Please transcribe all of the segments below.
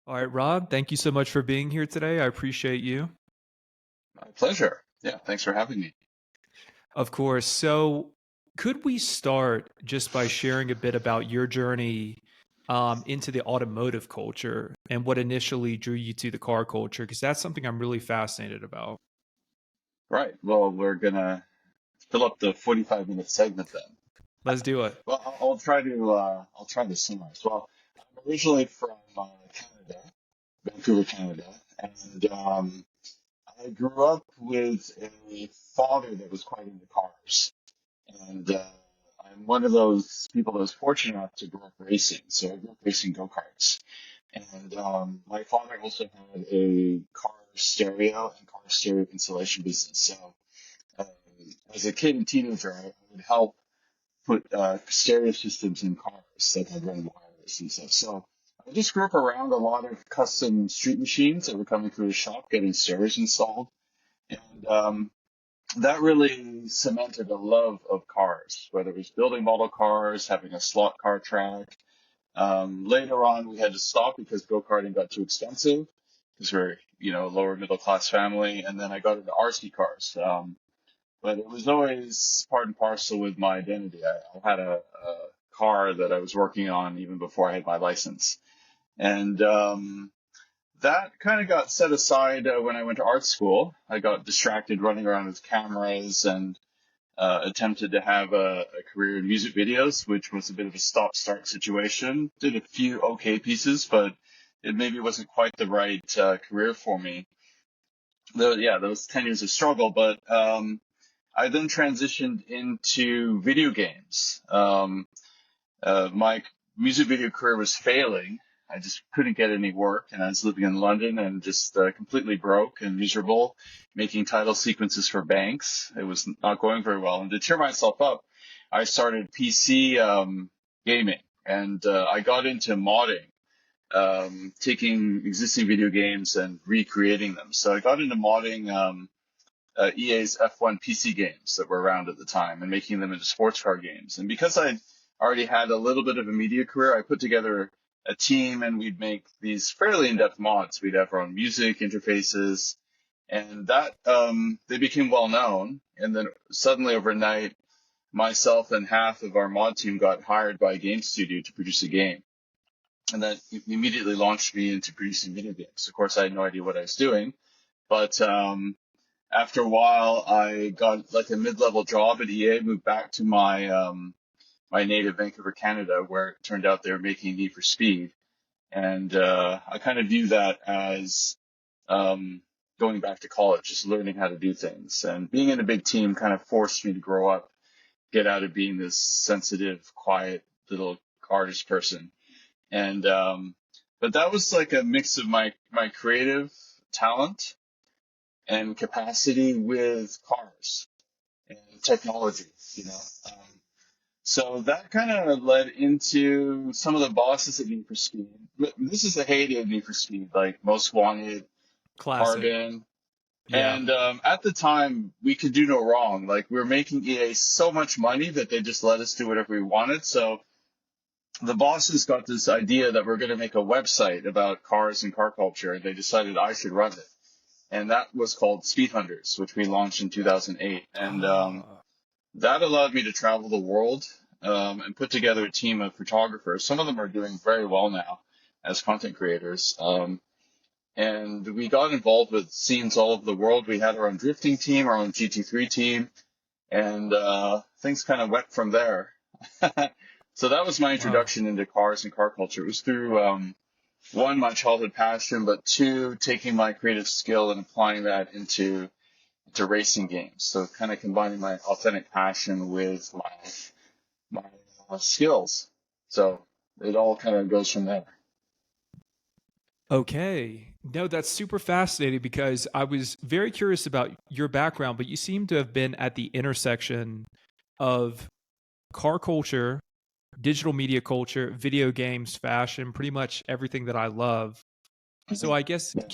All right, Rob, thank you so much for being here today. I appreciate you. My pleasure. Yeah, thanks for having me. Of course. So, could we start just by sharing a bit about your journey into the automotive culture and what initially drew you to the car culture? Because that's something I'm really fascinated about. Right. Well, we're gonna fill up the 45-minute segment then. Let's do it. Well, I'll try to summarize. Well, I'm originally from Canada, Vancouver, Canada, and I grew up with a father that was quite into cars, and I'm one of those people that was fortunate enough to grow up racing. So I grew up racing go-karts. And my father also had a car stereo and car stereo installation business. So um, as a kid and teenager, I would help put stereo systems in cars that had run wireless and stuff. So I just grew up around a lot of custom street machines that were coming through the shop, getting stereos installed. And that really cemented a love of cars, whether it was building model cars, having a slot car track, later on, we had to stop because go-karting got too expensive because we're, a lower middle class family. And then I got into RC cars. But it was always part and parcel with my identity. I had a car that I was working on even before I had my license. And that kind of got set aside when I went to art school. I got distracted running around with cameras and attempted to have a career in music videos, which was a bit of a stop-start situation. Did a few okay pieces, but it maybe wasn't quite the right career for me. Though, yeah, that was 10 years of struggle, but I then transitioned into video games. My music video career was failing. I just couldn't get any work, and I was living in London and just completely broke and miserable, making title sequences for banks. It was not going very well. And to cheer myself up, I started PC gaming, and I got into modding, taking existing video games and recreating them. So I got into modding EA's F1 PC games that were around at the time and making them into sports car games. And because I already had a little bit of a media career, I put together a team and we'd make these fairly in-depth mods. We'd have our own music interfaces, and that they became well known. And then suddenly overnight, myself and half of our mod team got hired by a game studio to produce a game. And that immediately launched me into producing video games. Of course, I had no idea what I was doing, but after a while, I got like a mid-level job at EA, moved back to my native Vancouver, Canada, where it turned out they were making Need for Speed. And I kind of view that as um, going back to college, just learning how to do things. And being in a big team kind of forced me to grow up, get out of being this sensitive, quiet little artist person. And but that was like a mix of my creative talent and capacity with cars and technology, you know. Um, so that kind of led into some of the bosses at Need for Speed. This is the heyday of Need for Speed, like Most Wanted, Classic. Carbon. Yeah. And at the time, we could do no wrong. Like, we were making EA so much money that they just let us do whatever we wanted. So the bosses got this idea that we're going to make a website about cars and car culture, and they decided I should run it. And that was called Speed Hunters, which we launched in 2008. And Ah, that allowed me to travel the world and put together a team of photographers. Some of them are doing very well now as content creators. And we got involved with scenes all over the world. We had our own drifting team, our own GT3 team, and things kind of went from there. So that was my wow. introduction into cars and car culture. It was through one, my childhood passion, but two, taking my creative skill and applying that into racing games. So kind of combining my authentic passion with my skills. So it all kind of goes from there. Okay. No, that's super fascinating because I was very curious about your background, but you seem to have been at the intersection of car culture, digital media culture, video games, fashion, pretty much everything that I love. So I guess Yeah.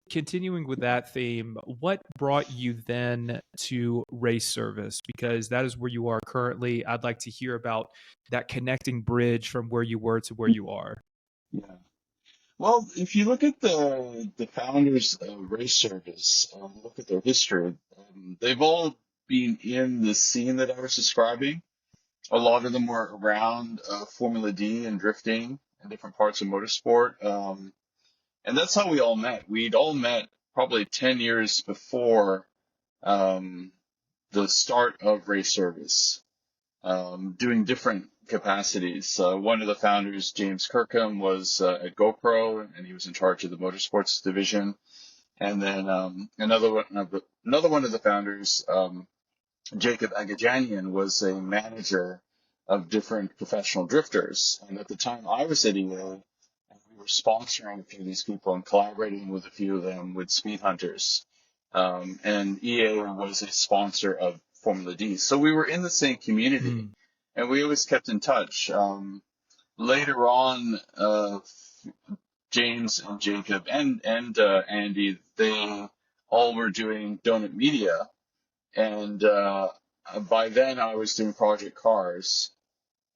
continuing with that theme, what brought you then to race service? Because that is where you are currently. I'd like to hear about that connecting bridge from where you were to where you are. Yeah. Well, if you look at the founders of race service, look at their history, they've all been in the scene that I was describing. A lot of them were around Formula D and drifting and different parts of motorsport. And that's how we all met. We'd all met probably 10 years before um, the start of race service, doing different capacities. One of the founders, James Kirkham, was at GoPro, and he was in charge of the motorsports division. And then another one of the founders, Jacob Agajanian, was a manager of different professional drifters. And at the time I was at EA, and we were sponsoring a few of these people and collaborating with a few of them with Speed Hunters. And EA was a sponsor of Formula D. So we were in the same community, and we always kept in touch. Later on, James and Jacob and Andy, they all were doing Donut Media, and by then I was doing Project Cars,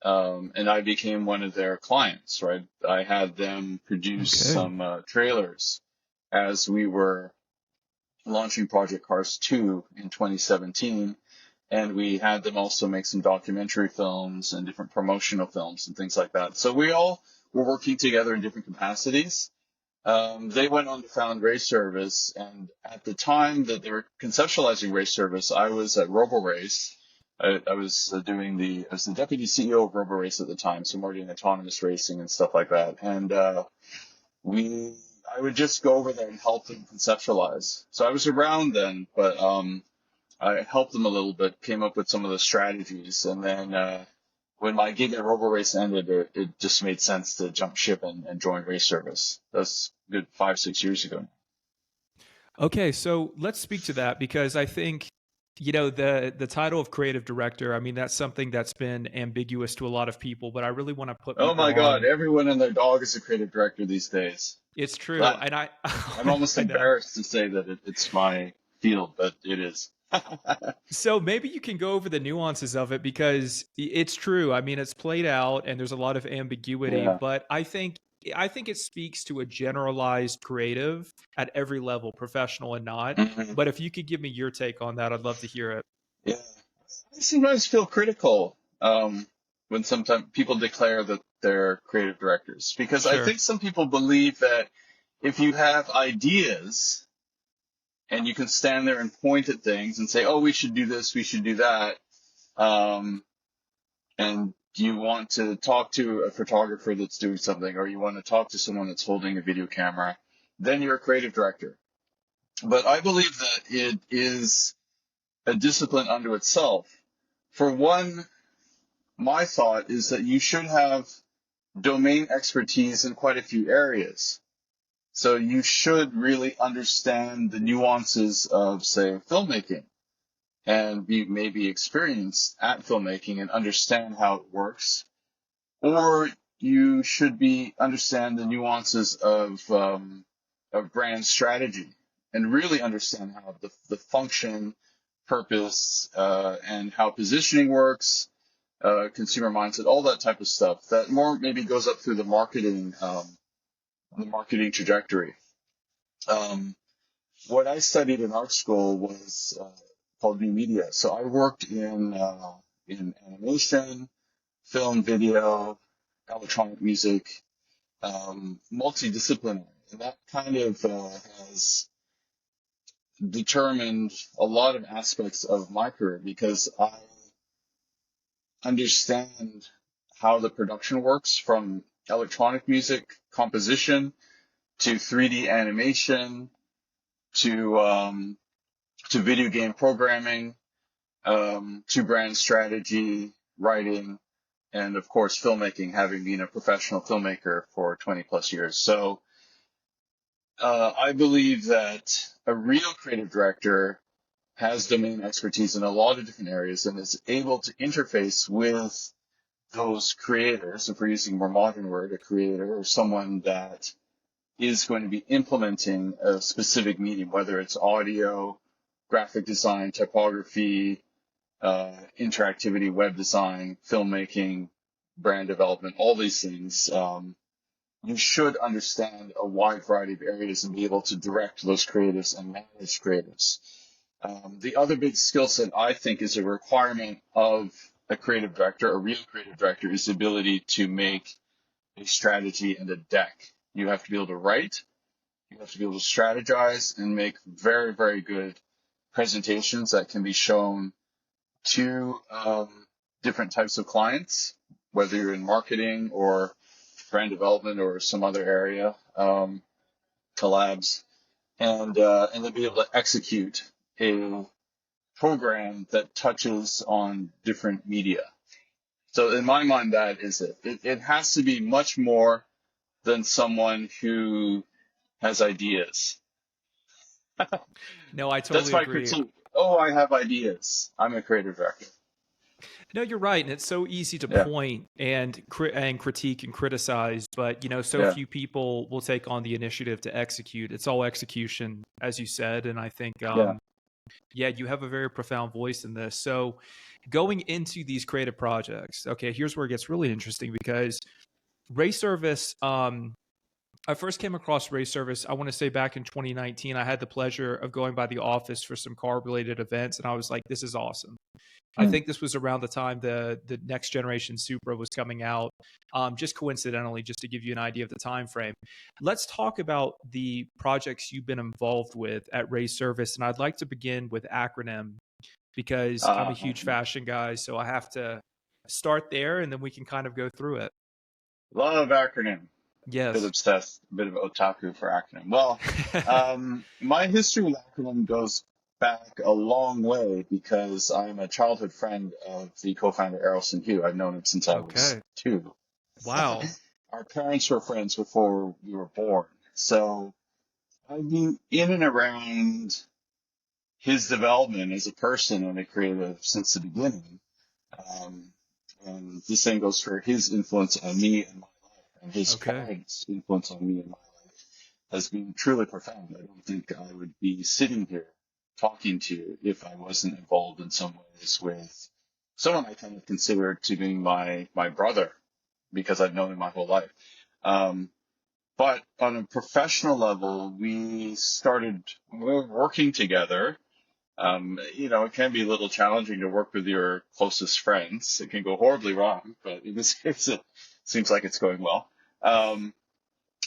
and I became one of their clients. Right, I had them produce some trailers as we were launching Project Cars 2 in 2017. And we had them also make some documentary films and different promotional films and things like that. So we all were working together in different capacities. They went on to found Race Service, and at the time that they were conceptualizing Race Service, I was at RoboRace. I was the deputy CEO of RoboRace at the time, so more doing autonomous racing and stuff like that. And I would just go over there and help them conceptualize. So I was around then, but I helped them a little bit, came up with some of the strategies, and then when my gig at RoboRace ended, it just made sense to jump ship and join Race Service. That's a good 5-6 years ago. Okay, so let's speak to that, because I think, the title of creative director, I mean, that's something that's been ambiguous to a lot of people, but I really want to put Oh people my God, on. everyone and their dog is a creative director these days. It's true, But and I'm almost I know. embarrassed to say that it's my field, but it is. So maybe you can go over the nuances of it, because it's true. I mean, it's played out and there's a lot of ambiguity, Yeah. but I think it speaks to a generalized creative at every level, professional and not. Mhm. But if you could give me your take on that, I'd love to hear it. Yeah. I sometimes feel critical when sometimes people declare that they're creative directors, because I Sure. think some people believe that if you have ideas and you can stand there and point at things and say, "Oh, we should do this, we should do that," um, and you want to talk to a photographer that's doing something, or you want to talk to someone that's holding a video camera, then you're a creative director. But I believe that it is a discipline unto itself. For one, my thought is that you should have domain expertise in quite a few areas. So you should really understand the nuances of, say, filmmaking, and be maybe experienced at filmmaking and understand how it works. Or you should be understand the nuances of brand strategy and really understand how the function, purpose, and how positioning works, consumer mindset, all that type of stuff that more maybe goes up through the marketing trajectory. Um, what I studied in art school was called new media. So I worked in animation, film, video, electronic music, multidisciplinary, and that kind of has determined a lot of aspects of my career, because I understand how the production works, from electronic music composition to 3D animation to video game programming, to brand strategy, writing, and of course filmmaking, having been a professional filmmaker for 20 plus years. So I believe that a real creative director has domain expertise in a lot of different areas and is able to interface with those creators. If we're using a more modern word, a creator, or someone that is going to be implementing a specific medium, whether it's audio, graphic design, typography, interactivity, web design, filmmaking, brand development, all these things. you should understand a wide variety of areas and be able to direct those creatives and manage creatives. The other big skill set I think is a requirement of a creative director, a real creative director, is the ability to make a strategy and a deck. You have to be able to write, you have to be able to strategize and make very, very good presentations that can be shown to different types of clients, whether you're in marketing or brand development or some other area, collabs, and then be able to execute a program that touches on different media. So in my mind, that is it. It has to be much more than someone who has ideas. No, I That's totally my agree. critique. Oh, I have ideas. I'm a creative director. No, you're right, and it's so easy to Yeah, point and critique and criticize, but so yeah, few people will take on the initiative to execute. It's all execution, as you said, and I think yeah. yeah, you have a very profound voice in this. So, going into these creative projects, okay, here's where it gets really interesting because Race Service. I first came across Race Service, I want to say back in 2019. I had the pleasure of going by the office for some car related events, and I was like, this is awesome. I Hmm. think this was around the time the next generation Supra was coming out. Just coincidentally, just to give you an idea of the time frame. Let's talk about the projects you've been involved with at Race Service, and I'd like to begin with ACRONYM because I'm a huge fashion guy, so I have to start there, and then we can kind of go through it. Love acronym. Bit Yes. obsessed, bit of otaku for acronym. Well, my history with acronym goes back a long way because I'm a childhood friend of the co-founder Errolson Hugh. I've known him since I was Okay. 2. Wow. Our parents were friends before we were born. So I've been in and around his development as a person and a creative since the beginning. Um, and the same goes for his influence on me and my life, and his Okay. parents' influence on me and my life has been truly profound. I don't think I would be sitting here talking to you if I wasn't involved in some ways with someone I kind of consider to be my brother because I've known him my whole life. Um, but on a professional level, we started working together. It can be a little challenging to work with your closest friends. It can go horribly wrong, but in this case, it seems like it's going well.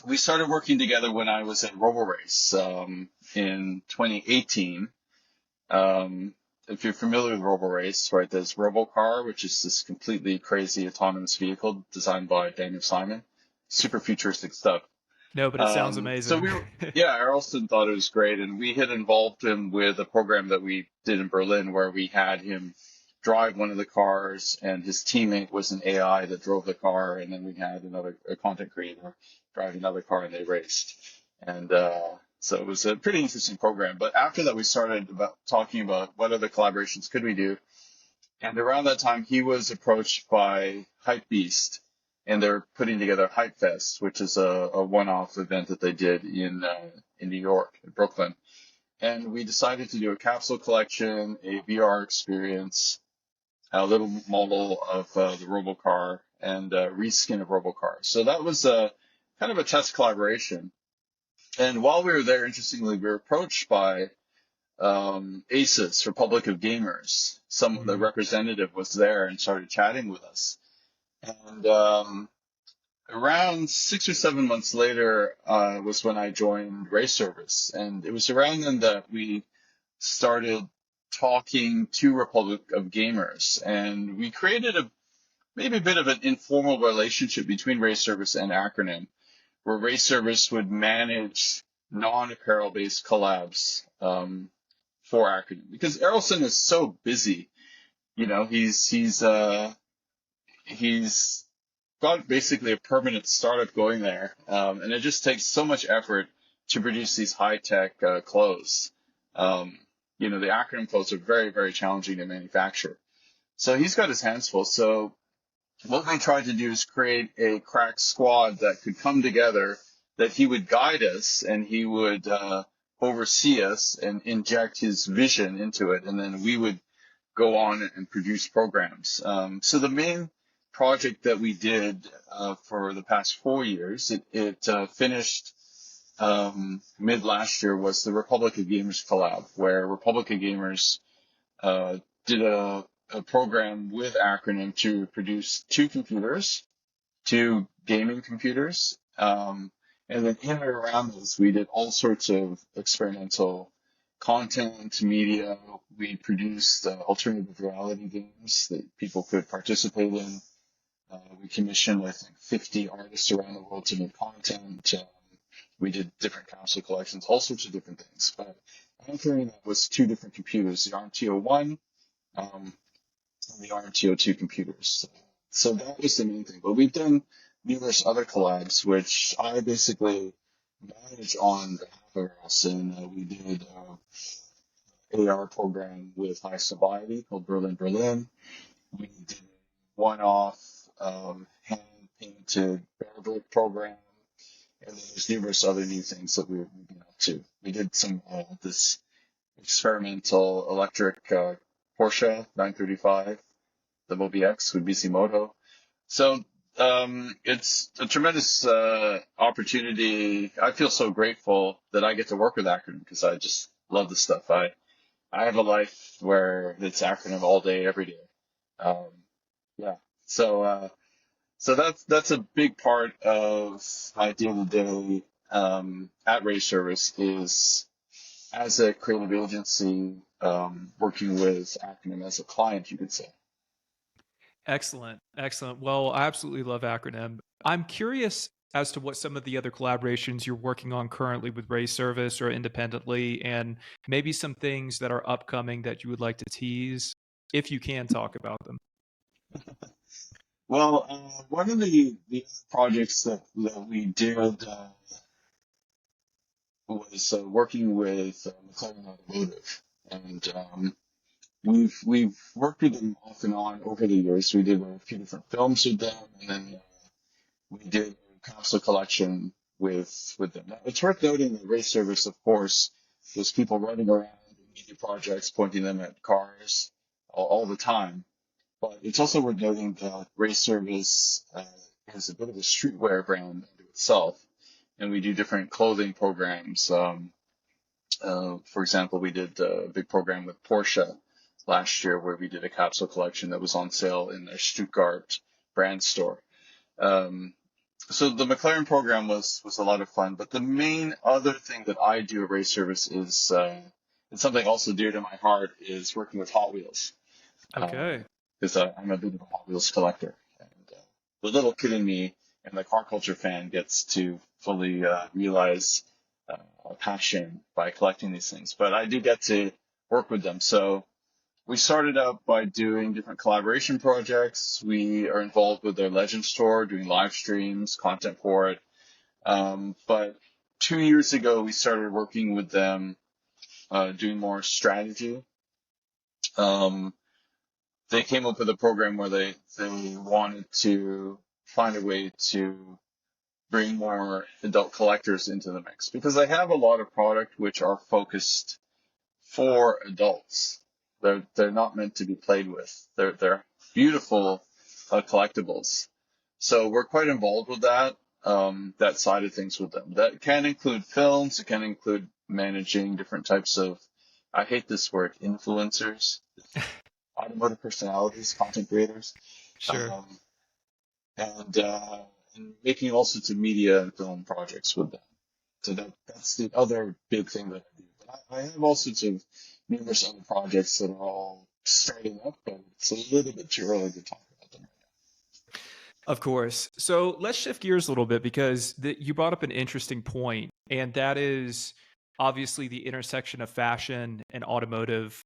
We started working together when I was at RoboRace in 2018. If you're familiar with RoboRace, right, there's RoboCar, which is this completely crazy autonomous vehicle designed by Daniel Simon. Super futuristic stuff. No, but it sounds So amazing. we were, yeah, Errolson thought it was great, and we had involved him with a program that we did in Berlin where we had him drive one of the cars, and his teammate was an AI that drove the car, and then we had a content creator drive another car, and they raced. And so it was a pretty interesting program. But after that, we started talking about what other collaborations could we do. And around that time, he was approached by Hypebeast, and they're putting together Hype Fest, which is a one-off event that they did in New York, in Brooklyn. And we decided to do a capsule collection, a VR experience, a little model of the Robocar, and a reskin of Robocar. So that was a kind of a test collaboration. And while we were there, interestingly, we were approached by ACES, Republic of Gamers. The Mhm. representative was there and started chatting with us. And around 6 or 7 months later was when I joined Race Service, and it was around then that we started talking to Republic of Gamers, and we created maybe a bit of an informal relationship between Race Service and Acronym, where Race Service would manage non-apparel based collabs for Acronym because Errolson is so busy. He's got basically a permanent startup going there, and it just takes so much effort to produce these high tech clothes. The Acronym clothes are very, very challenging to manufacture. So he's got his hands full. So what we tried to do is create a crack squad that could come together, that he would guide us and he would oversee us and inject his vision into it, and then we would go on and produce programs. So the main project that we did for the past 4 years. It finished mid last year, was the Republic of Gamers collab, where Republic of Gamers did a program with Acronym to produce two gaming computers. And then in and around this, we did all sorts of experimental content, media. We produced alternative reality games that people could participate in. We commissioned, I think, 50 artists around the world to make content. We did different capsule collections, all sorts of different things. But anchoring that was two different computers, the RMTO1 and the RMTO2 computers. So that was the main thing. But we've done numerous other collabs, which I basically manage on behalf of us. And we did an AR program with High Sobriety called Berlin Berlin. We did a one-off hand-painted bear brick program. And then there's numerous other new things that we're moving up to. We did some this experimental electric Porsche 935, the Mobi X with Bisimoto. So it's a tremendous opportunity. I feel so grateful that I get to work with Acronym because I just love this stuff. I have a life where it's Acronym all day, every day. Yeah. So that's a big part of my day-to-day at Ray Service is as a creative agency working with Acronym as a client, you could say. Excellent. Excellent. Well, I absolutely love Acronym. I'm curious as to what some of the other collaborations you're working on currently with Ray Service or independently, and maybe some things that are upcoming that you would like to tease, if you can talk about them. Well, one of the projects that we did was working with McLaren Automotive, and we've worked with them off and on over the years. We did a few different films with them, and then we did a capsule collection with them. Now, it's worth noting that Ray Service, of course, there's people running around in media projects pointing them at cars all the time. But it's also worth noting that Ray Service is a bit of a streetwear brand unto itself, and we do different clothing programs. For example, we did a big program with Porsche last year where we did a capsule collection that was on sale in their Stuttgart brand store. So the McLaren program was a lot of fun, but the main other thing that I do at Ray Service is it's something also dear to my heart is working with Hot Wheels. Okay. Because I'm a bit of a Hot Wheels collector. And the little kid in me and the car culture fan gets to fully realize a passion by collecting these things. But I do get to work with them. So we started out by doing different collaboration projects. We are involved with their Legend store, doing live streams, content for it. But 2 years ago, we started working with them, doing more strategy. They came up with a program where they wanted to find a way to bring more adult collectors into the mix because they have a lot of product which are focused for adults. They're not meant to be played with. They're beautiful collectibles. So we're quite involved with that side of things with them. That can include films. It can include managing different types of, I hate this word, influencers. Automotive personalities, content creators, Sure. and making all sorts of media and film projects with them. So that's the other big thing that I do. But I have all sorts of numerous other projects that are all starting up, but it's a little bit too early to talk about them. Of course. So let's shift gears a little bit because you brought up an interesting point, and that is obviously the intersection of fashion and automotive.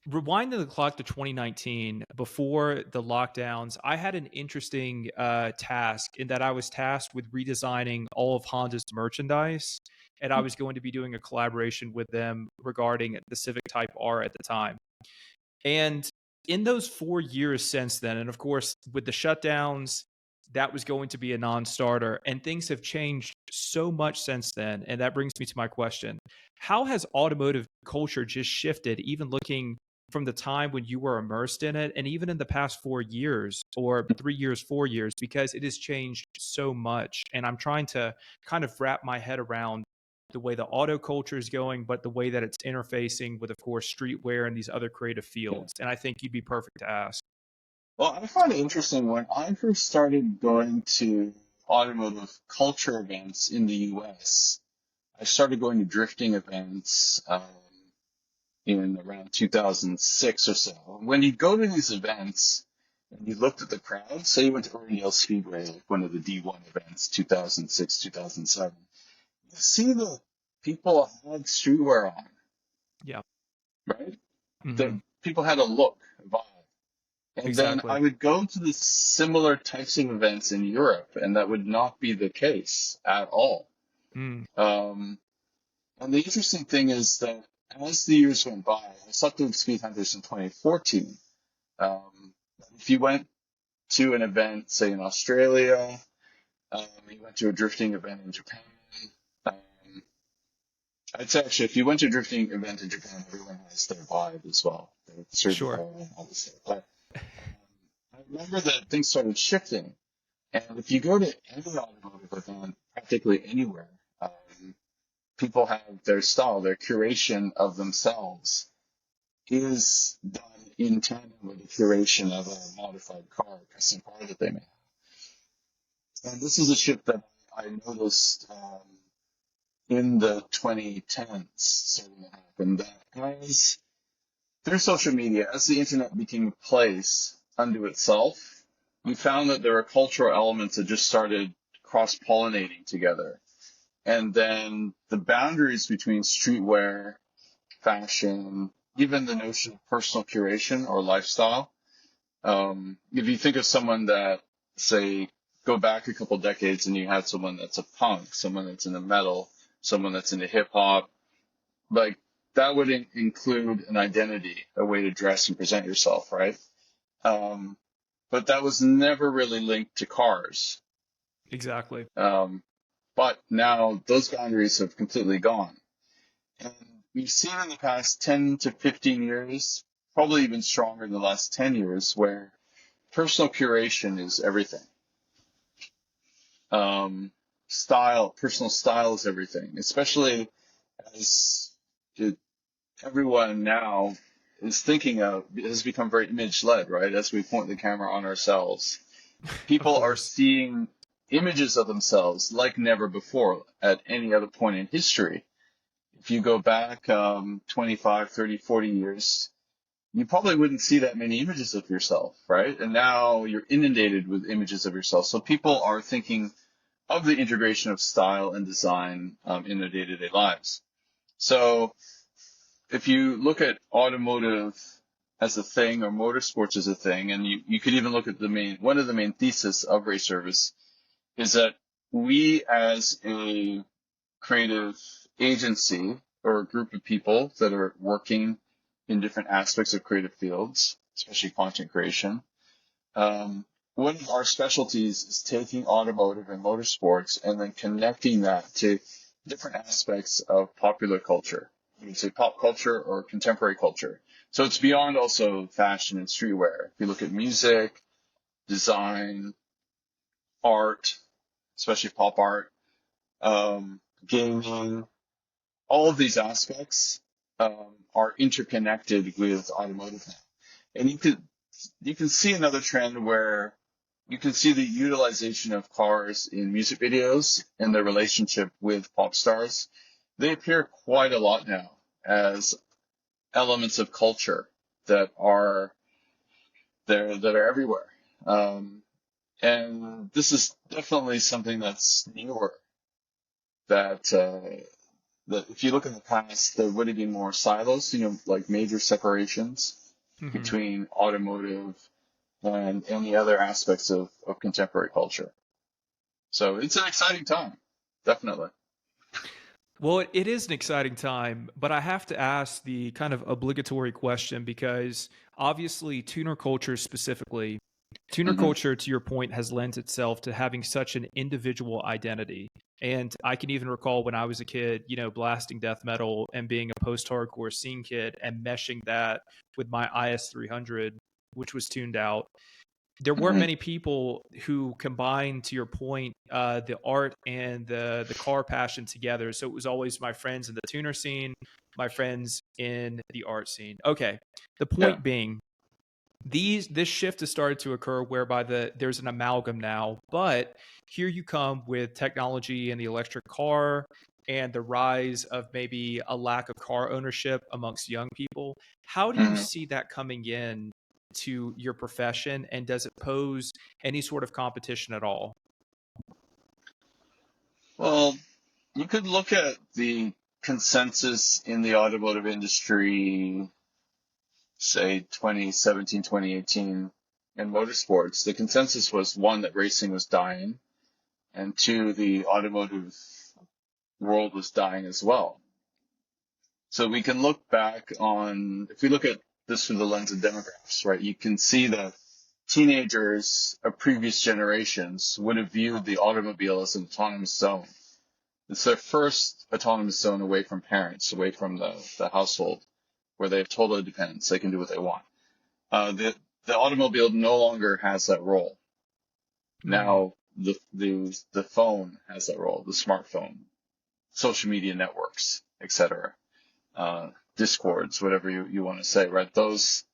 Rewinding the clock to 2019, before the lockdowns, I had an interesting task in that I was tasked with redesigning all of Honda's merchandise, and I was going to be doing a collaboration with them regarding the Civic Type R at the time. And in those 4 years since then, and of course, with the shutdowns, that was going to be a non-starter, and things have changed so much since then. And that brings me to my question: how has automotive culture just shifted, even looking from the time when you were immersed in it, and even in the past 4 years or 3 years, 4 years, because it has changed so much. And I'm trying to kind of wrap my head around the way the auto culture is going, but the way that it's interfacing with, of course, streetwear and these other creative Yeah. fields. And I think you'd be perfect to ask. Well, I find it interesting when I first started going to automotive culture events in the US. I started going to drifting events in around 2006 or so. When you go to these events and you looked at the crowd, say you went to Orleans Speedway, like one of the D1 events, 2006, 2007, you see the people had streetwear on, Yeah. right? Hmm. The people had a look, a vibe. And then Exactly. I would go to the similar types of events in Europe, and that would not be the case at all. Mm. Um, and the interesting thing is that as the years went by, I stopped doing Speed Hunters in 2014. Um, if you went to an event, say in Australia, you went to a drifting event in Japan, um, I'd say actually if you went to a drifting event in Japan, everyone has their vibe as well. Their Sure. streetwear and all this stuff. But I remember that things started shifting. And if you go to any automotive event, practically anywhere, people have their style, their curation of themselves is done in tandem with the curation of a modified car, custom car that they may have. And this is a shift that I noticed in the 2010s starting to happen, that as through social media, as the internet became a place unto itself, we found that there were cultural elements that just started cross-pollinating together. And then the boundaries between streetwear, fashion, even the notion of personal curation or lifestyle. If you think of someone that, say, go back a couple decades and you had someone that's a punk, someone that's into metal, someone that's into hip hop, like that would include an identity, a way to dress and present yourself, right? Um, but that was never really linked to cars. Exactly. Um, but now those boundaries have completely gone. And we've seen in the past 10 to 15 years, probably even stronger in the last 10 years, where personal curation is everything. Personal style is everything, especially as everyone now is thinking of, it has become very image led, right? As we point the camera on ourselves, Of people are course. seeing images of themselves like never before at any other point in history. If you go back 25, 30, 40 years, you probably wouldn't see that many images of yourself, right? And now you're inundated with images of yourself. So people are thinking of the integration of style and design in their day-to-day lives. So if you look at automotive as a thing or motorsports as a thing, and you could even look at one of the main theses of Race Service is that we as a creative agency or a group of people that are working in different aspects of creative fields, especially content creation. One of our specialties is taking automotive and motorsports and then connecting that to different aspects of popular culture. You can say pop culture or contemporary culture. So it's beyond also fashion and streetwear. If you look at music, design, art, especially pop art, gaming, all of these aspects are interconnected with automotive now. And you can see another trend where you can see the utilization of cars in music videos and their relationship with pop stars. They appear quite a lot now as elements of culture that are there, that are everywhere. And this is definitely something that's newer that if you look in the past, there would have been more silos, like major separations Hmm. between automotive and any other aspects of contemporary culture. So it's an exciting time, definitely. Well, it is an exciting time, but I have to ask the kind of obligatory question because obviously tuner Hmm. culture, to your point, has lent itself to having such an individual identity. And I can even recall when I was a kid, blasting death metal and being a post-hardcore scene kid and meshing that with my IS-300, which was tuned out. There weren't Hmm. many people who combined, to your point, the art and the car passion together. So it was always my friends in the tuner scene, my friends in the art scene. Okay. The Yeah. point being, this shift has started to occur whereby there's an amalgam now, but here you come with technology and the electric car and the rise of maybe a lack of car ownership amongst young people. How do you Hmm. see that coming in to your profession, and does it pose any sort of competition at all? Well, you could look at the consensus in the automotive industry, say 2017, 2018, in motorsports. The consensus was one, that racing was dying, and two, the automotive world was dying as well. So we can look back on, if we look at this through the lens of demographics, right, you can see that teenagers of previous generations would have viewed the automobile as an autonomous zone. It's their first autonomous zone away from parents, away from the household, where they have total independence. They can do what they want. The automobile no longer has that role. Mm, Now the phone has that role, the smartphone, social media networks, etc. Discords, whatever you want to say, right? Those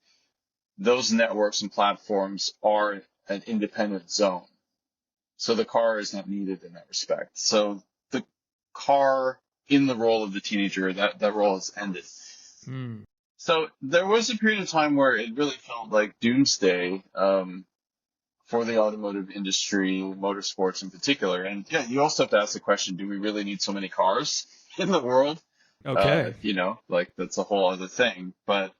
networks and platforms are an independent zone. So the car is not needed in that respect. So the car in the role of the teenager, that role has ended. mm. So there was a period of time where it really felt like doomsday for the automotive industry, motorsports in particular. And yeah, you also have to ask the question, do we really need so many cars in the world? Okay. Like that's a whole other thing. But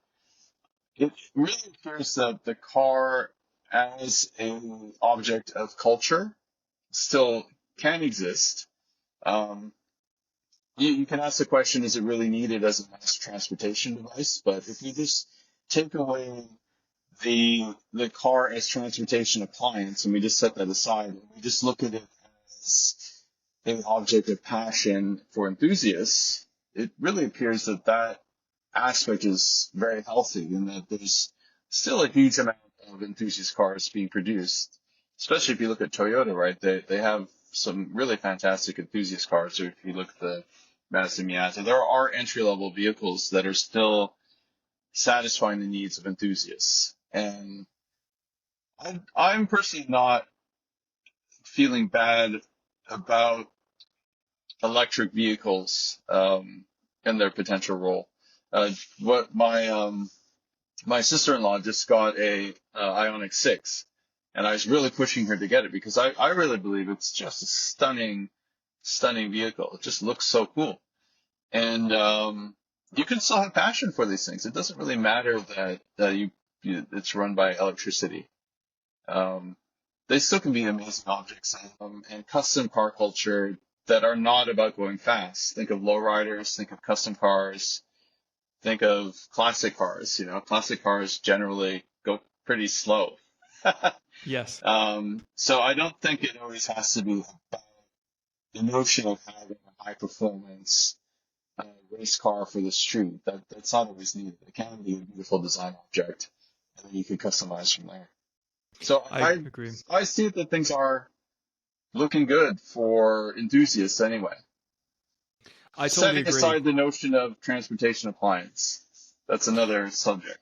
it really appears that the car as an object of culture still can exist. Um, you can ask the question, is it really needed as a mass transportation device? But if you just take away the car as transportation appliance and we just set that aside and we just look at it as an object of passion for enthusiasts, it really appears that that aspect is very healthy and that there's still a huge amount of enthusiast cars being produced, especially if you look at Toyota, right? They have some really fantastic enthusiast cars. Or if you look at the Mazda Miata, there are entry-level vehicles that are still satisfying the needs of enthusiasts. And I'm personally not feeling bad about electric vehicles and their potential role. What my sister-in-law just got a Ioniq 6, and I was really pushing her to get it because I really believe it's just a stunning vehicle. It just looks so cool. And you can still have passion for these things. It doesn't really matter that it's run by electricity. Um, they still can be amazing objects, and custom car culture that are not about going fast. Think of lowriders, think of custom cars, think of classic cars. Classic cars generally go pretty slow. Yes. So I don't think it always has to be about the notion of having a high performance race car for the street. That's not always needed. It can be a beautiful design object, and then you can customize from there. So I agree. I see that things are looking good for enthusiasts anyway. I totally Setting agree. aside the notion of transportation appliance, that's another subject.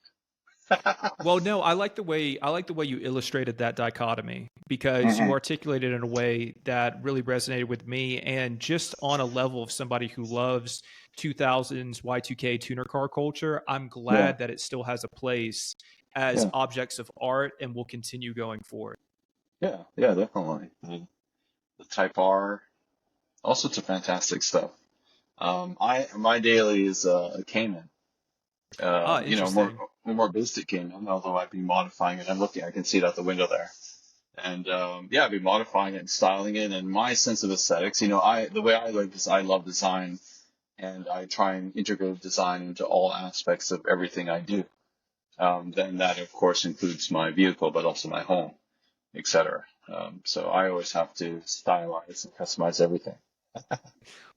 Well, no, I like the way you illustrated that dichotomy because you Hmm. articulated it in a way that really resonated with me, and just on a level of somebody who loves 2000s Y2K tuner car culture, I'm Yeah, glad that it still has a place as yeah, objects of art and will continue going forward. yeah, definitely. The Type R, all sorts of fantastic stuff. My daily is a Cayman. Interesting. More basic Cayman, although I'd be modifying it. I can see it out the window there. And yeah, I'd be modifying it and styling it. And my sense of aesthetics, the way I live is I love design, and I try and integrate design into all aspects of everything I do. Then that, of course, includes my vehicle, but also my home, etc. So I always have to stylize and customize everything.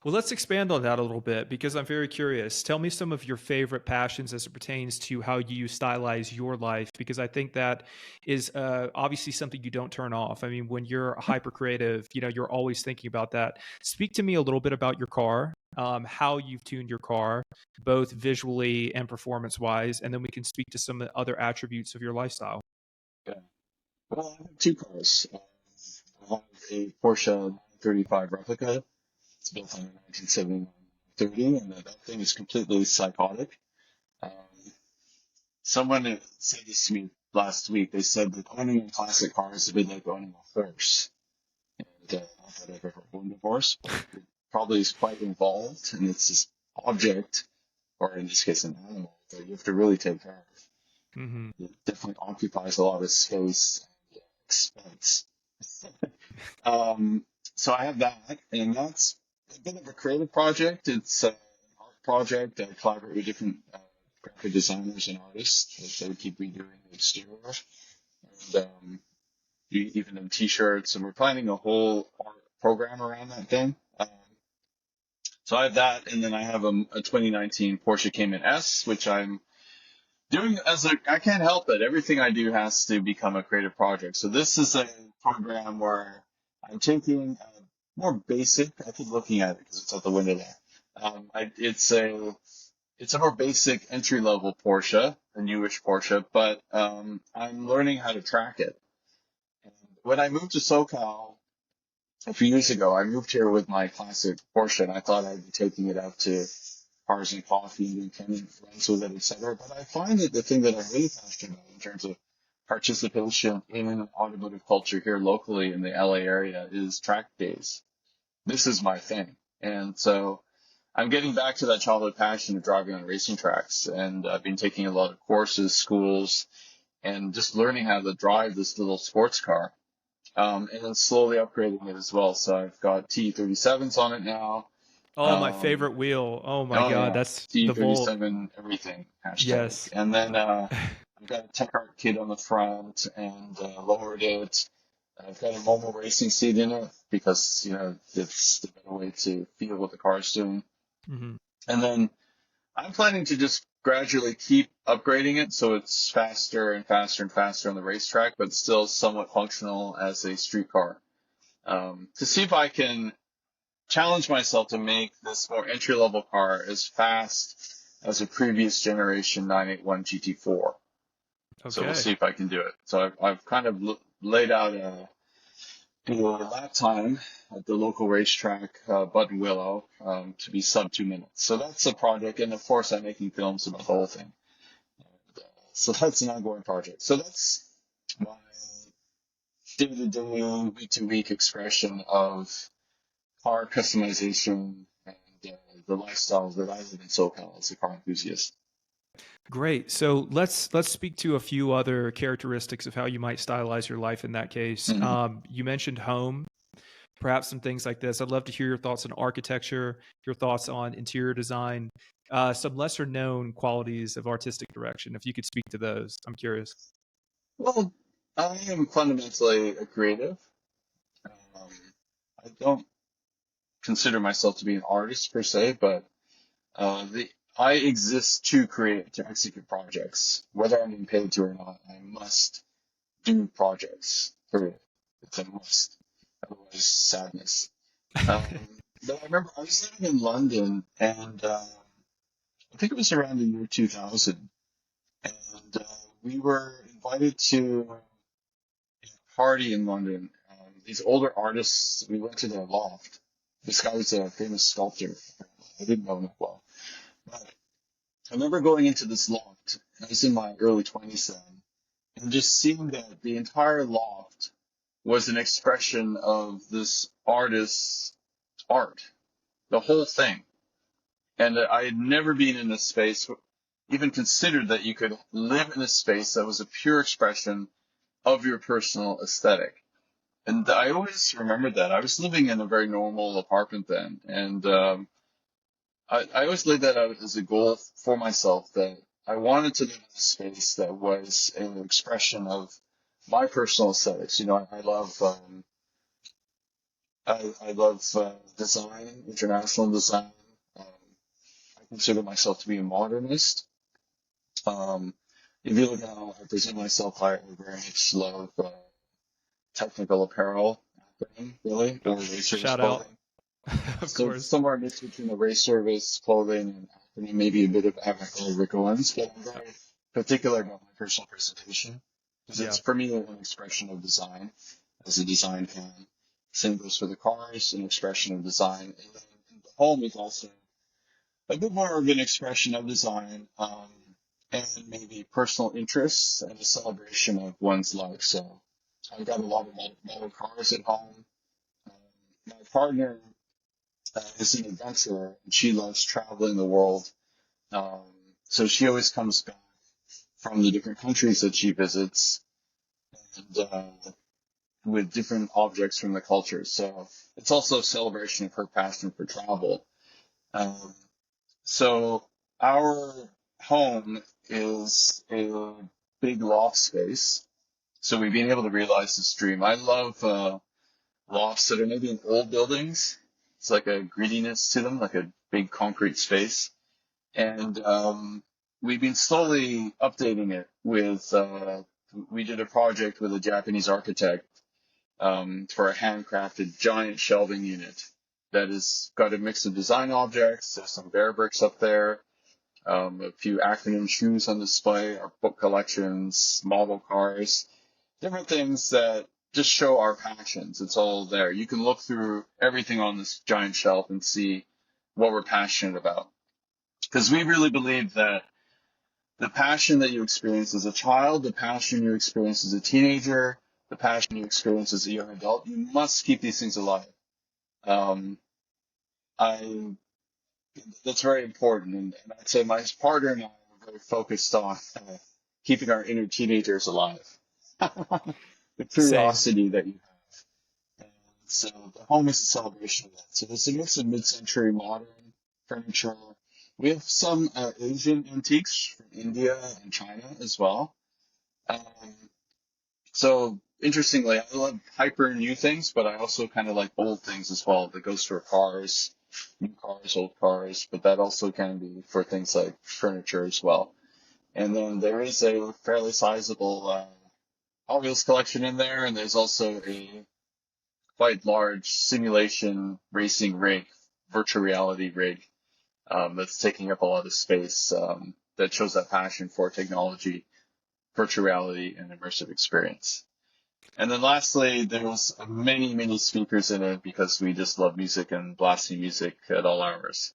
Well, let's expand on that a little bit because I'm very curious. Tell me some of your favorite passions as it pertains to how you stylize your life, because I think that is obviously something you don't turn off. I mean, when you're hyper creative, you're always thinking about that. Speak to me a little bit about your car, how you've tuned your car, both visually and performance wise, and then we can speak to some other attributes of your lifestyle. Yeah. Well, I have two cars. I have a Porsche 935 replica. It's built on a 1979 30, and that thing is completely psychotic. Um, Someone said this to me last week. They said that owning a classic car is a bit like owning a horse. And not that I've ever owned a horse, but it probably is quite involved, and it's this object, or in this case, an animal, that you have to really take care of. Hmm. It definitely occupies a lot of space and expense. Um, so I have that, and that's a bit of a creative project. It's an art project. I collaborate with different graphic designers and artists. They keep redoing the exterior, and even in t-shirts. And we're planning a whole art program around that thing. So I have that, and then I have a 2019 Porsche Cayman S, which I'm doing I can't help it. Everything I do has to become a creative project. So this is a program where I'm taking a more basic. I keep looking at it because it's out the window there. It's a more basic entry level Porsche, a newish Porsche, but I'm learning how to track it. And when I moved to SoCal a few years ago, I moved here with my classic Porsche, and I thought I'd be taking it out to cars and coffee and doing tenant runs with it, etc. But I find that the thing that I'm really passionate about in terms of participation in automotive culture here locally in the LA area is track days. This is my thing. And so I'm getting back to that childhood passion of driving on racing tracks. And I've been taking a lot of courses, schools, and just learning how to drive this little sports car. And then slowly upgrading it as well. So I've got T37s on it now. Oh, my Um, favorite wheel. Oh my Oh God, yeah, that's the Volt. T37 everything hashtag. Yes. And then I've got a Tech Art kit on the front and lowered it. I've got a Momo racing seat in it because it's the better way to feel what the car is doing. Hmm. And then I'm planning to just gradually keep upgrading it so it's faster and faster and faster on the racetrack, but still somewhat functional as a street car. To see if I can challenge myself to make this more entry level car as fast as a previous generation 981 GT4. So we'll Okay. see if I can do it. So I've kind of laid out a lap time at the local racetrack, Button Willow, to be sub 2 minutes. So that's a project. And of course, I'm making films about the whole thing. So that's an ongoing project. So that's my day-to-day, week-to-week expression of car customization and the lifestyle that I live in SoCal as a car enthusiast. Great. So let's speak to a few other characteristics of how you might stylize your life in that case. Mhm. You mentioned home, perhaps some things like this. I'd love to hear your thoughts on architecture, your thoughts on interior design, some lesser known qualities of artistic direction. If you could speak to those, I'm curious. Well, I am fundamentally a creative. Um, I don't consider myself to be an artist per se, but the I exist to create, to execute projects. Whether I'm being paid to or not, I must do projects. Period. It's a must. Otherwise, sadness. But I remember I was living in London, and I think it was around the year 2000, and we were invited to a party in London. These older artists, we went to their loft. This guy was a famous sculptor. I didn't know him that well. But I remember going into this loft. I was in my early 20s then, and just seeing that the entire loft was an expression of this artist's art, the whole thing. And I had never been in a space, even considered that you could live in a space that was a pure expression of your personal aesthetic. And I always remembered that. I was living in a very normal apartment then. And I always laid that out as a goal for myself that I wanted to live in a space that was an expression of my personal aesthetics. I love I love design, international design. Um, I consider myself to be a modernist. Um, if you look at how I present myself, I very much love technical apparel, acronym, really, or race service Shout out. clothing. Of So course. somewhere mixed between the race service clothing and acronym, maybe a bit of avant-garde Ricoins, but I'm very particular about my personal presentation because Yeah. it's for me an expression of design as a design fan. Same goes for the cars, an expression of design. And then the home is also a bit more of an expression of design, and maybe personal interests and a celebration of one's life. So I've got a lot of model cars at home. Um, my partner is an adventurer and she loves traveling the world. Um, so she always comes back from the different countries that she visits and with different objects from the culture. So it's also a celebration of her passion for travel. Um, So our home is a big loft space. So we've been able to realize this dream. I love lofts that are maybe in old buildings. It's like a grittiness to them, like a big concrete space. And we've been slowly updating it with, we did a project with a Japanese architect for a handcrafted giant shelving unit that has got a mix of design objects. There's some bear bricks up there, a few acronym shoes on display, our book collections, model cars, different things that just show our passions. It's all there. You can look through everything on this giant shelf and see what we're passionate about. Because we really believe that the passion that you experience as a child, the passion you experience as a teenager, the passion you experience as a young adult, you must keep these things alive. Um, I That's very important, and I'd say my partner and I are very focused on keeping our inner teenagers alive. The Same. curiosity that you have. And so the home is a celebration of that. So there's a mix of mid-century modern furniture. We have some Asian antiques from India and China as well. Um, so interestingly, I love hyper new things, but I also kind of like old things as well. That goes for cars, new cars, old cars, but that also can be for things like furniture as well. And then there is a fairly sizable Hot Wheels collection in there, and there's also a quite large simulation racing rig, virtual reality rig, that's taking up a lot of space, that shows that passion for technology, virtual reality, and immersive experience. And then lastly, there's many, many speakers in it because we just love music and blasting music at all hours.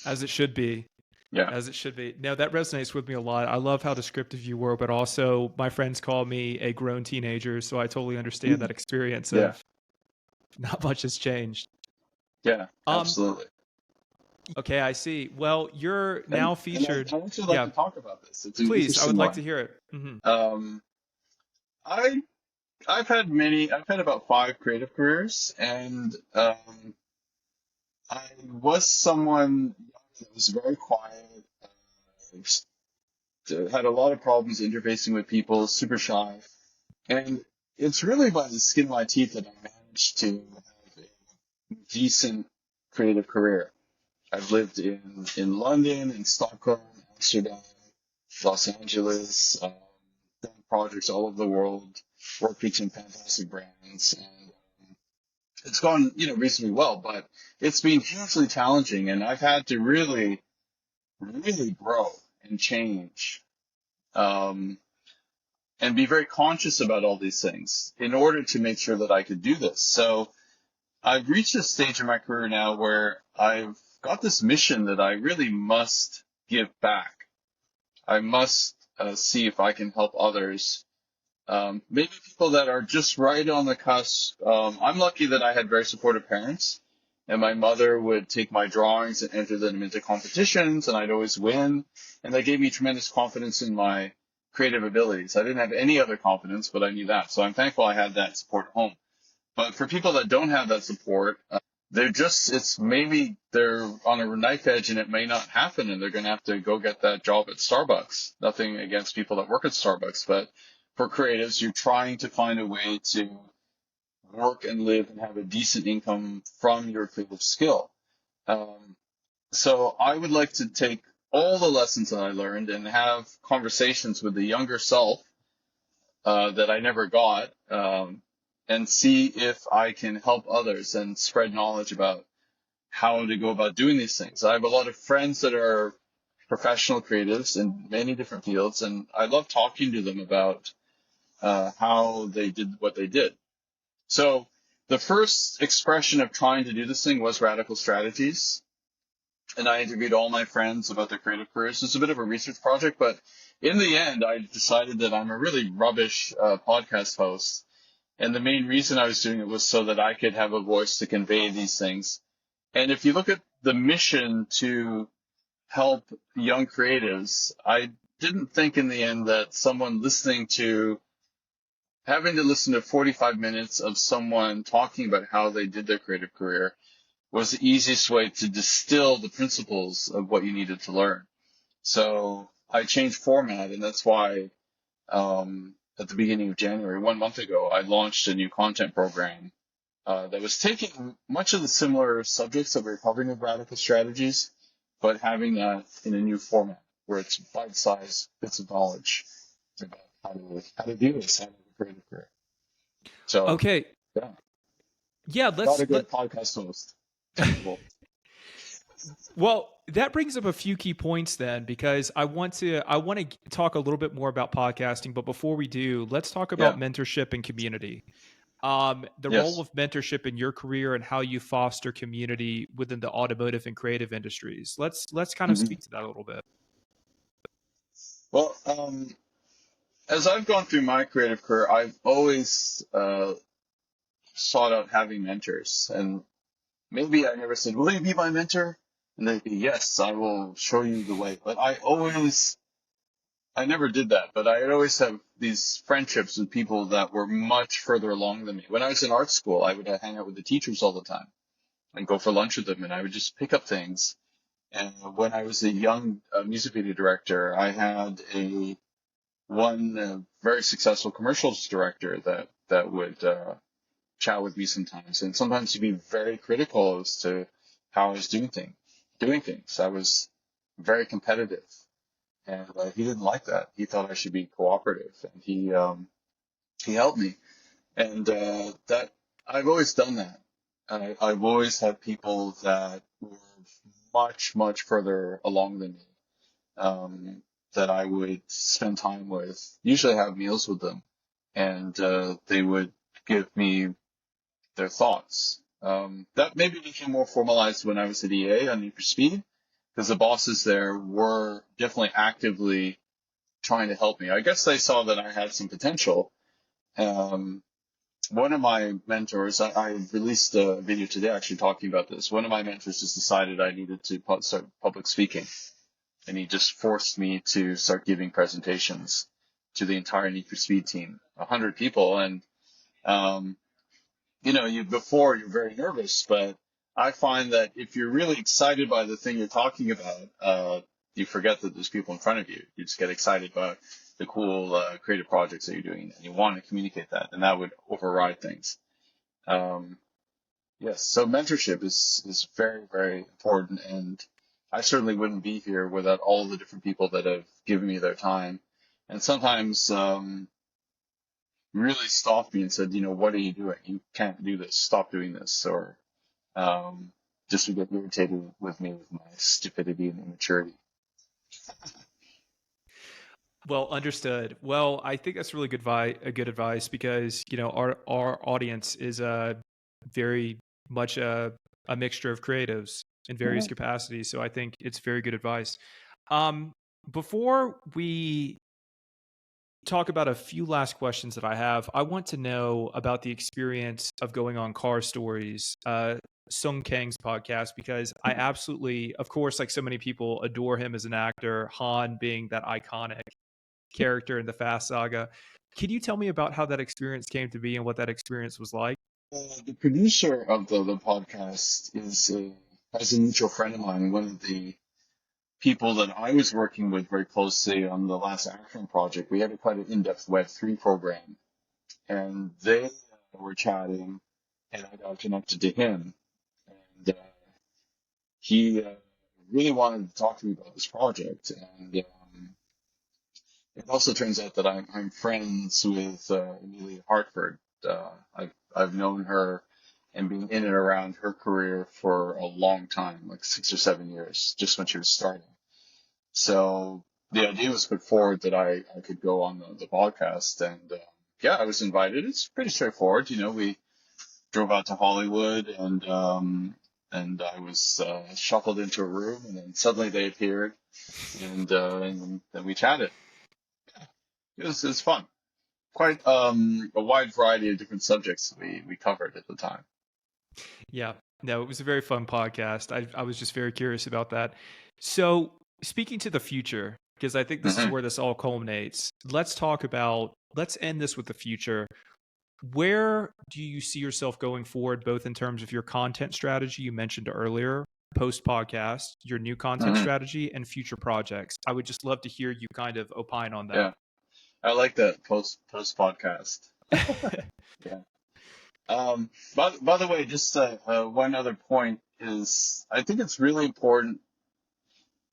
As it should be. Yeah. As it should be. Now that resonates with me a lot. I love how descriptive you were, but also my friends call me a grown teenager, so I totally understand that experience Yeah. of not much has changed. Yeah. Um, Absolutely. okay, I see. Well, you're And now and featured. I actually like Yeah, to talk about this. It's an please. I would interesting like to one. hear it. Hmm. Um, I I've had about five creative careers, and I was someone that was very quiet, had a lot of problems interfacing with people, super shy. And it's really by the skin of my teeth that I managed to have a decent creative career. I've lived in London, in Stockholm, Amsterdam, Los Angeles, done projects all over the world, worked with some fantastic brands, and it's gone, reasonably well, but it's been hugely challenging, and I've had to really, really grow and change, um, and be very conscious about all these things in order to make sure that I could do this. So I've reached a stage in my career now where I've got this mission that I really must give back. I must see if I can help others. Maybe people that are just right on the cusp. I'm lucky that I had very supportive parents, and my mother would take my drawings and enter them into competitions, and I'd always win. And that gave me tremendous confidence in my creative abilities. I didn't have any other confidence, but I knew that. So I'm thankful I had that support at home. But for people that don't have that support, it's maybe they're on a knife edge and it may not happen and they're going to have to go get that job at Starbucks. Nothing against people that work at Starbucks, but for creatives, you're trying to find a way to work and live and have a decent income from your creative skill. So I would like to take all the lessons that I learned and have conversations with the younger self that I never got, and see if I can help others and spread knowledge about how to go about doing these things. I have a lot of friends that are professional creatives in many different fields, and I love talking to them about how they did what they did. So the first expression of trying to do this thing was Radical Strategies. And I interviewed all my friends about their creative careers. It's a bit of a research project, but in the end, I decided that I'm a really rubbish podcast host. And the main reason I was doing it was so that I could have a voice to convey these things. And if you look at the mission to help young creatives, I didn't think in the end that someone having to listen to 45 minutes of someone talking about how they did their creative career was the easiest way to distill the principles of what you needed to learn. So I changed format, and that's why at the beginning of January, 1 month ago, I launched a new content program that was taking much of the similar subjects that we were covering with Radical Strategies, but having that in a new format where it's bite-sized bits of knowledge about how to do this, how to have a creative career. So, Okay. yeah, Yeah, not a good podcast host. Terrible. Well, that brings up a few key points then, because I want to talk a little bit more about podcasting, but before we do, let's talk about mentorship and community. The role of mentorship in your career and how you foster community within the automotive and creative industries. Let's kind of speak to that a little bit. Well, as I've gone through my creative career, I've always sought out having mentors. And maybe I never said, "Will you be my mentor?" And they'd be, "Yes, I will show you the way." But I never did that. But I'd always have these friendships with people that were much further along than me. When I was in art school, I would hang out with the teachers all the time and go for lunch with them, and I would just pick up things. And when I was a young music video director, I had one very successful commercials director that would chat with me sometimes, and sometimes he'd be very critical as to how I was doing things. I was very competitive, and he didn't like that. He thought I should be cooperative, and he helped me, and that I've always done that. I've always had people that were much further along than me, that I would spend time with, usually have meals with them, and they would give me their thoughts. That maybe became more formalized when I was at EA on Need for Speed, because the bosses there were definitely actively trying to help me. I guess they saw that I had some potential. One of my mentors, I released a video today actually talking about this. One of my mentors just decided I needed to start public speaking, and he just forced me to start giving presentations to the entire Need for Speed team, 100 people. And before you're very nervous, but I find that if you're really excited by the thing you're talking about, you forget that there's people in front of you. You just get excited about the cool creative projects that you're doing, and you want to communicate that, and that would override things. Yes, so mentorship is very, very important, and I certainly wouldn't be here without all the different people that have given me their time, and sometimes really stopped me and said, "What are you doing? You can't do this. Stop doing this." Or just would get irritated with me with my stupidity and immaturity. Well, understood. Well, I think that's really good advice, because our audience is very much a mixture of creatives in various capacities. So I think it's very good advice. Before we talk about a few last questions that I have, I want to know about the experience of going on Car Stories, Sung Kang's podcast, because I absolutely, of course, like so many people, adore him as an actor, Han being that iconic character in the Fast Saga. Can you tell me about how that experience came to be and what that experience was like? The producer of the podcast is a mutual friend of mine, one of the people that I was working with very closely on the last ACRONYM project. We had quite an in-depth Web3 program, and they we're chatting, and I got connected to him, and he really wanted to talk to me about this project, and it also turns out that I'm friends with Amelia Hartford. I've known her and been in and around her career for a long time, like 6 or 7 years, just when she was starting. So the idea was put forward that I could go on the podcast, and yeah, I was invited. It's pretty straightforward. We drove out to Hollywood, and I was shuffled into a room, and then suddenly they appeared, and then we chatted. It was fun. Quite a wide variety of different subjects we covered at the time. Yeah. No, it was a very fun podcast. I was just very curious about that. So, speaking to the future, because I think this is Hmm. where this all culminates, let's end this with the future. Where do you see yourself going forward, both in terms of your content strategy you mentioned earlier, post podcast, your new content Hmm. strategy, and future projects? I would just love to hear you kind of opine on that. Yeah, I like that post podcast. Yeah. By the way, just one other point is I think it's really important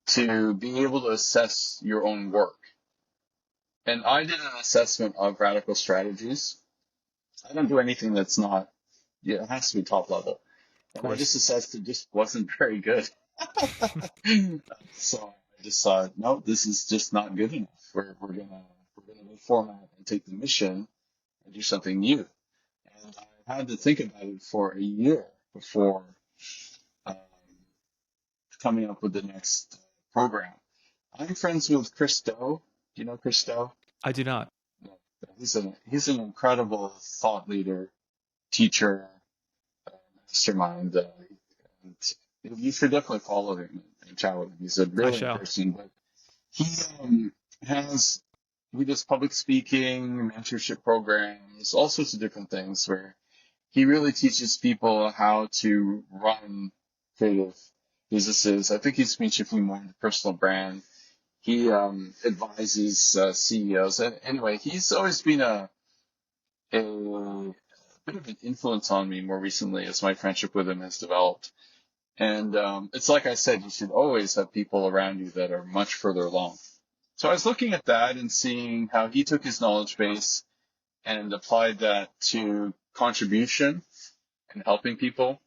to be able to assess your own work. And I did an assessment of radical strategies. I don't do anything that's not, yeah, it has to be top level. Of And I course. just assessed it just wasn't very good. So I just thought, no, this is just not good enough. We're gonna reformat and take the mission and do something new. And I had to think about it for a year before um, coming up with the next program. I'm friends with Chris Do. Do you know Chris Do? I do not. No. He's an incredible thought leader, teacher, mastermind, and you should definitely follow him and chat with him. He's a I brilliant shall. person, but he has he does public speaking, mentorship programs, all sorts of different things where he really teaches people how to run creative businesses. I think he's been shifting more into personal brand. He advises CEOs. And anyway, he's always been a bit of an influence on me more recently as my friendship with him has developed. And it's like I said, you should always have people around you that are much further along. So I was looking at that and seeing how he took his knowledge base and applied that to contribution and helping people.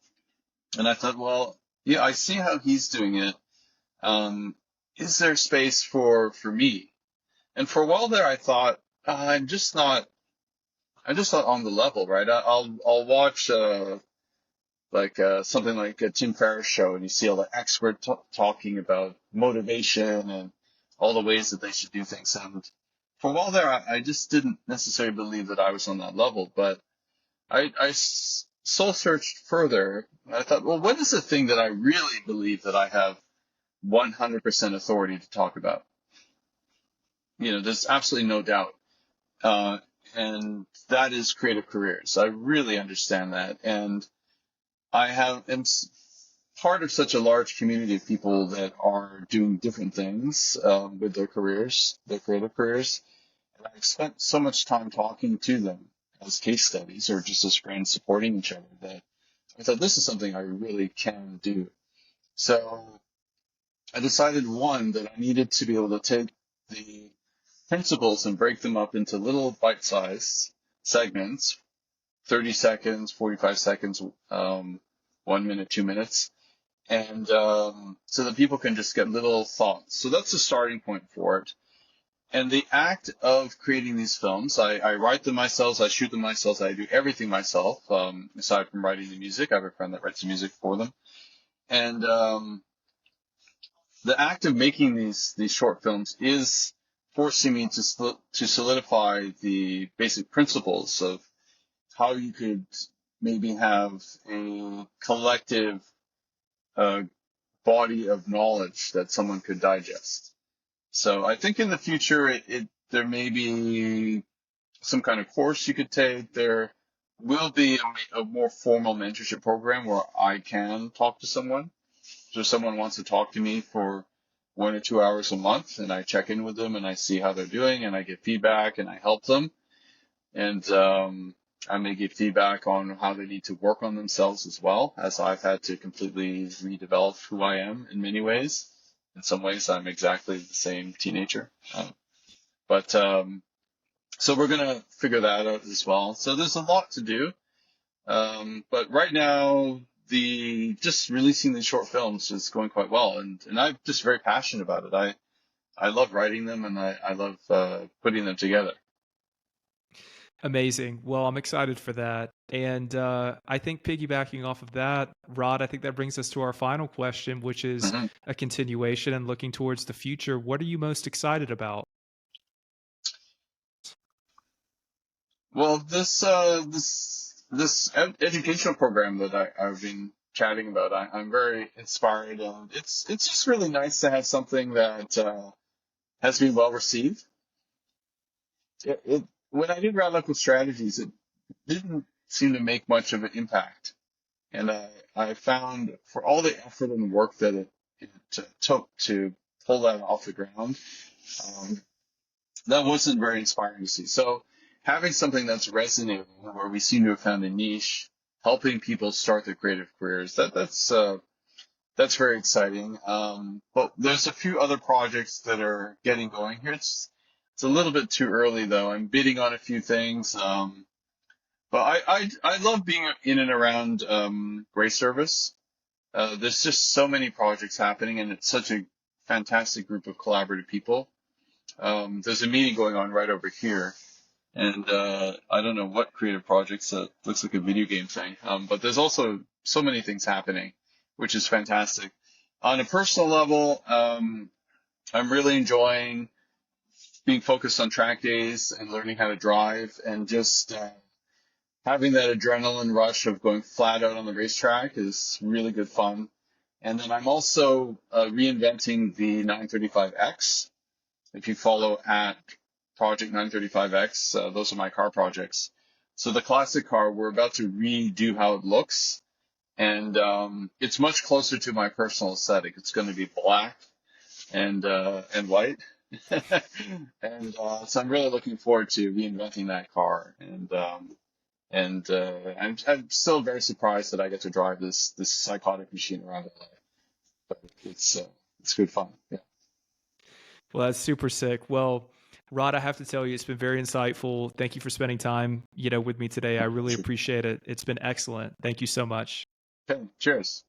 And I thought, well, yeah, I see how he's doing it. Um, is there space for me? And for a while there, I thought, I'm just not on the level, right? I'll watch something like a Tim Ferriss show, and you see all the experts talking about motivation and all the ways that they should do things. And for a while there, I just didn't necessarily believe that I was on that level. But I soul searched further. I thought, well, what is the thing that I really believe that I have 100% authority to talk about? There's absolutely no doubt. Uh, and that is creative careers. I really understand that. And am part of such a large community of people that are doing different things with their careers, their creative careers. And I've spent so much time talking to them as case studies or just as friends supporting each other that I thought this is something I really can do. So I decided, one, that I needed to be able to take the principles and break them up into little bite-sized segments, 30 seconds, 45 seconds, 1 minute, 2 minutes, and so that people can just get little thoughts. So that's the starting point for it. And the act of creating these films, I write them myself, I shoot them myself, I do everything myself, aside from writing the music. I have a friend that writes the music for them. And the act of making these short films is forcing me to solidify the basic principles of how you could maybe have a collective uh, body of knowledge that someone could digest. So I think in the future, there may be some kind of course you could take. There will be a more formal mentorship program where I can talk to someone. So if someone wants to talk to me for 1 or 2 hours a month, and I check in with them and I see how they're doing and I get feedback and I help them. And I may give feedback on how they need to work on themselves as well, as I've had to completely redevelop who I am in many ways. In some ways, I'm exactly the same teenager. But so we're going to figure that out as well. So there's a lot to do. But right now, just releasing these short films is going quite well. And I'm just very passionate about it. I love writing them, and I love putting them together. Amazing. Well, I'm excited for that. And I think piggybacking off of that, Rod, I think that brings us to our final question, which is Mhm. a continuation and looking towards the future. What are you most excited about? Well, this educational program that I've been chatting about, I'm very inspired, and it's just really nice to have something that has been well received. When I did Radical Strategies, it didn't seem to make much of an impact, and I found for all the effort and work that it took to pull that off the ground, um, that wasn't very inspiring to see. So having something that's resonating, where we seem to have found a niche, helping people start their creative careers, that's very exciting. But there's a few other projects that are getting going here. It's a little bit too early though. I'm bidding on a few things. But I love being in and around Gray Service. There's just so many projects happening, and it's such a fantastic group of collaborative people. There's a meeting going on right over here, and I don't know what creative projects. Looks like a video game thing. But there's also so many things happening, which is fantastic. On a personal level, I'm really enjoying being focused on track days and learning how to drive, and just having that adrenaline rush of going flat out on the racetrack is really good fun. And then I'm also reinventing the 935X. If you follow at Project 935X, those are my car projects. So the classic car, we're about to redo how it looks, and it's much closer to my personal aesthetic. It's going to be black and white, and so I'm really looking forward to reinventing that car. And I'm still very surprised that I get to drive this psychotic machine around LA, but it's good fun. Yeah. Well, that's super sick. Well, Rod, I have to tell you, it's been very insightful. Thank you for spending time, with me today. I really appreciate it. It's been excellent. Thank you so much. Okay, cheers.